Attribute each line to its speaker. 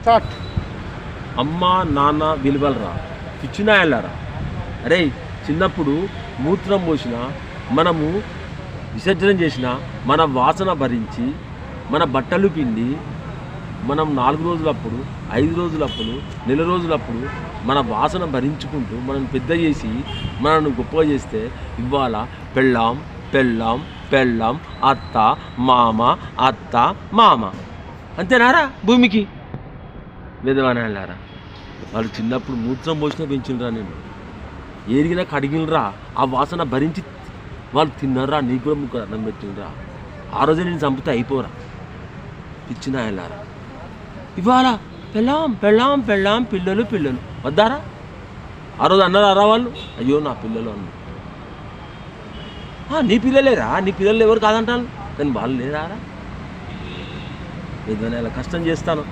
Speaker 1: Start.
Speaker 2: అమ్మ నాన్న విలువలరా, పిచ్చినాయలారా. అరే చిన్నప్పుడు మూత్రం పోసిన, మనము విసర్జన చేసిన, మన వాసన భరించి, మన బట్టలు పిండి, మనం 4 రోజులప్పుడు, 5 రోజులప్పుడు, నెల రోజులప్పుడు మన వాసన భరించుకుంటూ మనం పెద్ద చేసి మనను గొప్పగా చేస్తే ఇవాళ పెళ్ళాం పెళ్ళాం పెళ్ళాం అత్త మామ అత్త మామ అంతేనారా భూమికి విధవానాలారా. వాళ్ళు చిన్నప్పుడు మూత్రం పోసినా పెంచినరా, నేను ఏరిగినా కడిగినరా, ఆ వాసన భరించి వాళ్ళు తిన్నారా, నీకు కూడా ముక్క అన్నం పెట్టినరా. ఆ రోజే నేను చంపితే అయిపోరా పిచ్చినాయలారా. ఇవాళ పెళ్ళాం పెళ్ళాం పెళ్ళాం పిల్లలు పిల్లలు వద్దారా. ఆ రోజు అన్నారా వాళ్ళు, అయ్యో నా పిల్లలు అన్నారు. నీ పిల్లలేరా, నీ పిల్లలు ఎవరు కాదంటాను, కానీ వాళ్ళు లేరా. ఏదైనా ఇలా కష్టం చేస్తాను.